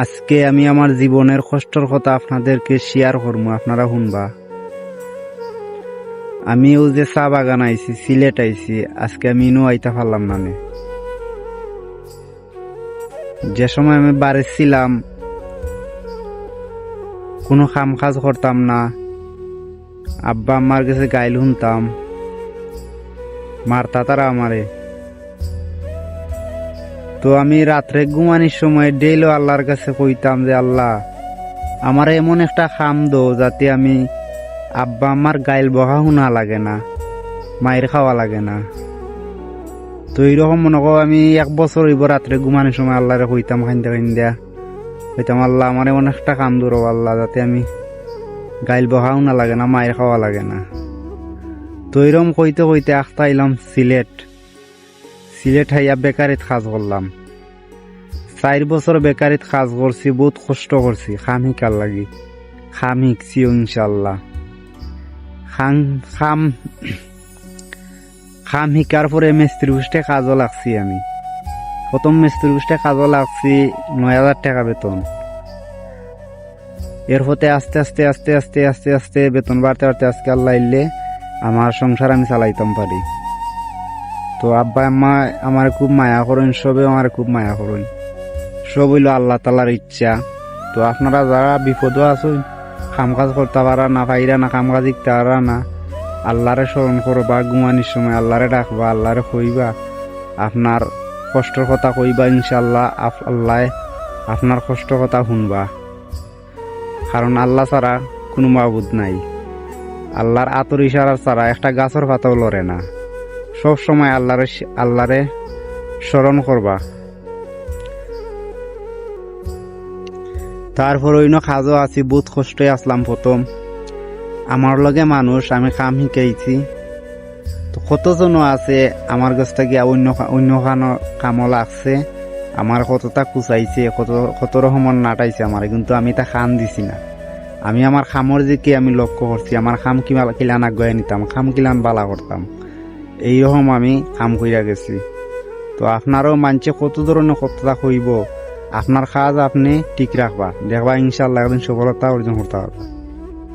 আজকে আমি আমার জীবনের কষ্টের কথা আপনাদেরকে শেয়ার করবো, আপনারা শুনবা। আমি ও যে চা বাগান আইছি, সিলেট আইছি, আজকে আমি ইনো আইতে পারলাম না। যে সময় আমি বাড়ি ছিলাম কোনো কাম কাজ করতাম না, আব্বা আম্মার কাছে গাইল শুনতাম, মারতা তারা আমারে। তো আমি রাত্রে ঘুমানির সময় ডেইলো আল্লাহর কাছে কইতাম যে আল্লাহ আমার এমন একটা কাম দো যাতে আমি আব্বা আমার গাইল বহা শুনা লাগে না, মায়ের খাওয়া লাগে না। তো এইরকম মনে করো আমি 1 বছর হইব রাত্রে ঘুমানির সময় আল্লাহরে কইতাম, খাইন্দা কইতাম আল্লাহ আমার এমন একটা কাম দো আল্লাহ যাতে আমি গাইল বহা শুনা লাগে না, মায়ের খাওয়া লাগে না। তো এইরকম কইতে কইতে আখতা আইলাম সিলেট হাইয়া বেকারিত কাজ করলাম। 4 বছর বেকারিত কাজ করছি, বহুত কষ্ট করছি, খাম শিকার লাগি। খাম শিখছিও ইনশাল্লাহ। খাম শিকার পরে মিস্ত্রি গোষ্ঠে কাজও লাগছি। আমি প্রথম মিস্ত্রি গোষ্ঠে কাজও লাগছি 9,000 টাকা বেতন। এর হতে আস্তে আস্তে আস্তে আস্তে আস্তে আস্তে বেতন বাড়তে বাড়তে আজকে আল্লাহ ইল্লে আমার সংসার আমি চালাইতাম পারি। তো আব্বা আম্মা আমার খুব মায়া করেন, সবে আমার খুব মায়া করেন, সব হইল আল্লাহ তালার ইচ্ছা। তো আপনারা যারা বিপদও আছেন, কাম কাজ করতে পারা না, পাইরা না, কাম কাজ শিখতে পারা না, আল্লাহরে স্মরণ করবা, ঘুমানির সময় আল্লাহরে ডাকবা, আল্লাহরে কইবা, আপনার কষ্টের কথা কইবা, ইনশাল্লাহ আল্লাহ আপনার কষ্টের কথা শুনবা। কারণ আল্লাহ ছাড়া কোনো মাবুদ নাই। আল্লাহর আতর ইশারা ছাড়া একটা গাছের পাতাও লড়ে না। সব সময় আল্লাহরে স্মরণ করবা। তারপর অন্য কাজও আছি, বহুত কষ্টে আসলাম প্রথম। আমার লগে মানুষ, আমি কাম শিখাইছি। তো কতজনও আছে আমার কাছ থেকে অন্য কামও লাগছে, আমার কতটা কুচাইছে, কত রকমের নাটাইছে আমার, কিন্তু আমি তা খাম দিছি না। আমি আমার খামর দিকে আমি লক্ষ্য করছি, আমার খাম কিলান আগুয়াই নিতাম, খাম কিলান বালা করতাম, এইরকম আমি কাম কইরা গেছি। তো আপনারও মানছে কত ধরনের কতটা কইব, আপনার কাজ আপনি ঠিক রাখবা, দেখবা ইনশাল্লাহ একদিন সফলতা অর্জন করতে পারবা।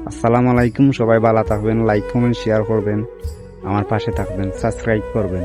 আসসালামু আলাইকুম, সবাই ভালো থাকবেন, লাইক কমেন্ট শেয়ার করবেন, আমার পাশে থাকবেন, সাবস্ক্রাইব করবেন।